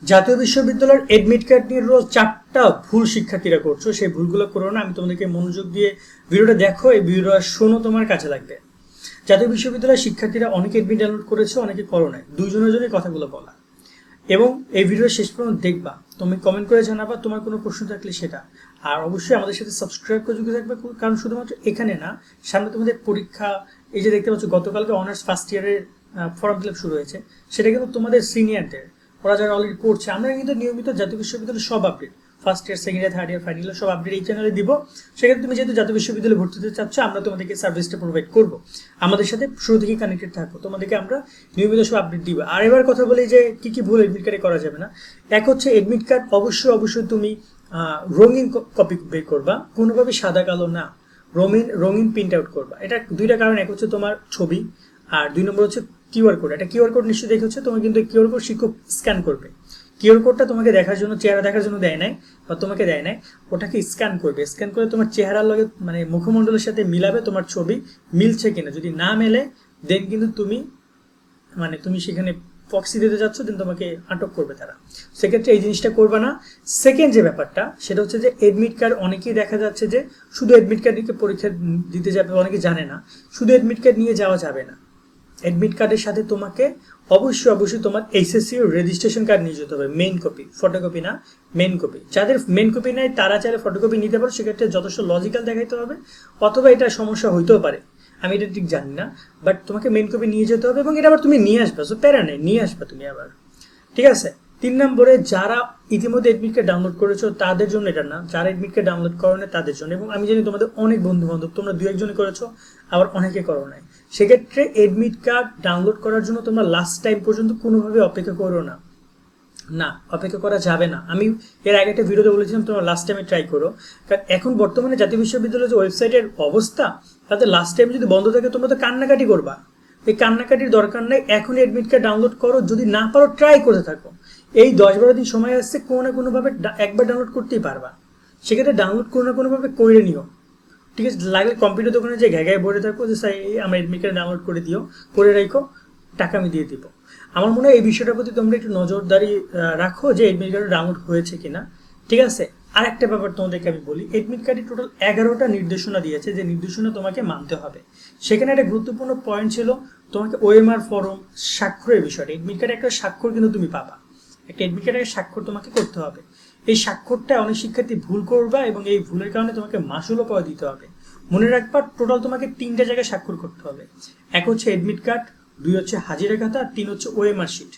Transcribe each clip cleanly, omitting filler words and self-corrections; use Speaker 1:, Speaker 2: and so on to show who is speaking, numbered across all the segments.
Speaker 1: জাতীয় বিশ্ববিদ্যালয়ের admit card নিয়ে রোজ 4টা ভুল শিক্ষার্থীরা করছো, সেই ভুলগুলো করো না। আমি তোমাদেরকে মনোযোগ দিয়ে ভিডিওটা দেখো, এই ভিডিওটা শোনো, তোমার কাছে লাগবে। জাতীয় বিশ্ববিদ্যালয়ের শিক্ষার্থীরা অনেকে এডমিট ডাউনলোড করেছে, অনেকে করো নাই। দুইজনের জন্য কথাগুলো বলা, এবং এই ভিডিওর শেষ পর্যন্ত দেখবা। তুমি কমেন্ট করে জানাবা তোমার কোনো প্রশ্ন থাকলে সেটা। আর অবশ্যই আমাদের সাথে সাবস্ক্রাইব করে যুক্ত থাকবে, কারণ শুধুমাত্র এখানে না, সামনে তোমাদের পরীক্ষা। এই যে দেখতে পাচ্ছ গতকালকে অনার্স ফার্স্ট ইয়ারের ফর্ম ফিল আপ শুরু হয়েছে, সেটা কিন্তু তোমাদের সিনিয়রদের, ওরা যারা অলরেডি পড়ছে। আমরা কিন্তু নিয়মিত জাতীয় বিশ্ববিদ্যালয়ের সব update, first year, second year, third year, final year সব আপডেট এই চ্যানেলে দিব। সেক্ষেত্রে তুমি যেহেতু জাতীয় বিশ্ববিদ্যালয়ে ভর্তি হতে চাচ্ছ, আমরা তোমাদেরকে সার্ভিসটা প্রোভাইড করবো। আমাদের সাথে শুরু থেকে কানেক্টেড থাকবো, তোমাদেরকে আমরা নিয়মিত সব আপডেট দিব। আর এবার কথা বলি যে কি কি ভুল এডমিট কার্ডে করা যাবে না। এক হচ্ছে, এডমিট কার্ড অবশ্যই তুমি রঙিন কপি বের করবা, কোনোভাবে সাদা কালো না, রঙিন প্রিন্ট আউট করবা। এটা দুইটা কারণ, এক হচ্ছে তোমার ছবি, আর 2 নম্বর হচ্ছে কিউআর কোড। এটা কিউআর কোড নিশ্চয়ই দেখে হচ্ছে, তোমার কিন্তু কিউআর কোড শিক্ষক স্ক্যান করবে। কিউআর কোডটা তোমাকে দেখার জন্য, চেহারা দেখার জন্য দেয় নাই, বা তোমাকে দেয় নাই, ওটাকে স্ক্যান করবে। স্ক্যান করে তোমার চেহারার লগে মানে মুখমণ্ডলের সাথে মিলাবে, তোমার ছবি মিলছে কিনা। যদি না মেলে দেন কিন্তু তুমি সেখানে প্রক্সি দিতে যাচ্ছ, দেন তোমাকে আটক করবে তারা। সেক্ষেত্রে এই জিনিসটা করবে না। সেকেন্ড যে ব্যাপারটা, সেটা হচ্ছে যে এডমিট কার্ড অনেকেই দেখা যাচ্ছে যে শুধু এডমিট কার্ড নিয়ে পরীক্ষা দিতে যাবে, অনেকে জানে না শুধু এডমিট কার্ড নিয়ে যাওয়া যাবে না। এডমিট কার্ডের সাথে তোমাকে অবশ্যই তোমার এইচএসসি রেজিস্ট্রেশন কার্ড নিয়ে যেতে হবে, মেইন কপি, ফটোকপি না, মেইন কপি। যাদের মেইন কপি নেই তারা চাইলে ফটোকপি নিতে পারো, সেক্ষেত্রে যথেষ্ট লজিক্যাল দেখাইতে হবে, অথবা এটা সমস্যা হইতেও পারে, আমি এটা ঠিক জানি না। বাট তোমাকে মেইন কপি নিয়ে যেতে হবে, এবং এটা আবার তুমি নিয়ে আসবে, সো প্যারা নেই, নিয়ে আসবে তুমি আবার, ঠিক আছে। 3 নম্বরে, যারা ইতিমধ্যে এডমিট কার্ড ডাউনলোড করেছো তাদের জন্য এটা না, যারা এডমিট কার্ড ডাউনলোড করো না তাদের জন্য। এবং আমি জানি তোমাদের অনেক বন্ধু বান্ধব, তোমরা 2-1জনই করেছো, আবার অনেকে করো নাই। সেক্ষেত্রে এডমিট কার্ড ডাউনলোড করার জন্য তোমরা লাস্ট টাইম পর্যন্ত কোনোভাবে অপেক্ষা করো না, অপেক্ষা করা যাবে না। আমি এর আগে একটা ভিডিওতে বলেছিলাম তোমরা লাস্ট টাইমে ট্রাই করো, কারণ এখন বর্তমানে জাতীয় বিশ্ববিদ্যালয়ের যে ওয়েবসাইটের অবস্থা, তাতে লাস্ট টাইম যদি বন্ধ থাকে তোমরা তো কান্নাকাটি করবা। এই কান্নাকাটির দরকার নেই, এখন এডমিট কার্ড ডাউনলোড করো, যদি না পারো ট্রাই করতে থাকো। এই 10-12 দিন সময় আসছে, কোনো না কোনোভাবে একবার ডাউনলোড করতেই পারবা। সেক্ষেত্রে ডাউনলোড কোনো না কোনোভাবে করে নিও, ঠিক আছে। লাগলে কম্পিউটার দোকানে যে ঘাগায় বলে থাকো যে স্যার আমার এডমিট কার্ড ডাউনলোড করে দিও, করে রাখো, টাকা আমি দিয়ে দিব। আমার মনে হয় এই বিষয়টার প্রতি তোমরা একটু নজরদারি রাখো যে এডমিট কার্ড ডাউনলোড হয়েছে কিনা, ঠিক আছে। আর একটা ব্যাপার তোমাদেরকে আমি বলি, এডমিট কার্ডে টোটাল 11টা নির্দেশনা দিয়েছে, যে নির্দেশনা তোমাকে মানতে হবে। সেখানে একটা গুরুত্বপূর্ণ পয়েন্ট ছিল তোমাকে ওএমআর ফর্ম, স্বাক্ষরের বিষয়টা। এডমিট কার্ডে একটা স্বাক্ষর কিন্তু তুমি পাবা, একটা এডমিট কার্ডের স্বাক্ষর তোমাকে করতে হবে। এই স্বাক্ষরটা অনেক শিক্ষার্থী ভুল করবা, এবং এই ভুলের কারণে তোমাকে মাসুলও পাওয়া দিতে হবে। মনে রাখবা, টোটাল তোমাকে 3টা জায়গায় স্বাক্ষর করতে হবে। এক হচ্ছে এডমিট কার্ড, 2 হচ্ছে হাজিরা খাতা, আর 3 হচ্ছে ওএমআর শিট।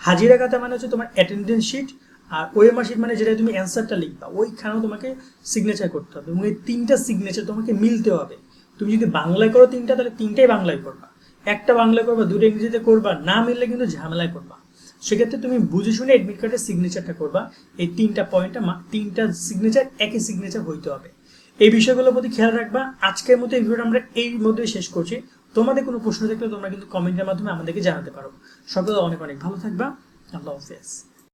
Speaker 1: হাজিরা খাতা মানে হচ্ছে তোমার অ্যাটেন্ডেন্স শিট, আর ওএমআর শিট মানে যেটা তুমি অ্যান্সারটা লিখবা, ওইখানেও তোমাকে সিগনেচার করতে হবে, এবং এই 3টা সিগনেচার তোমাকে মিলতে হবে। তুমি যদি বাংলায় করো 3টা, তাহলে 3টাই বাংলায় করবা, একটা বাংলায় করবা, 2টা ইংরেজিতে করবা, না মিললে কিন্তু ঝামেলায় করবা। সেক্ষেত্রে তুমি বুঝে শুনে এডমিট কার্ডের সিগনেচারটা করবা। এই 3টা পয়েন্টটা, 3টা সিগনেচার একই সিগনেচার হইতে হবে। এই বিষয়গুলোর প্রতি খেয়াল রাখবা। আজকের মতো এই ভিডিওটা আমরা এই মধ্যেই শেষ করছি। তোমাদের কোনো প্রশ্ন থাকলে তোমরা কিন্তু কমেন্টের মাধ্যমে আমাদেরকে জানাতে পারো। সকলে অনেক ভালো থাকবা। আল্লাহ হাফেজ।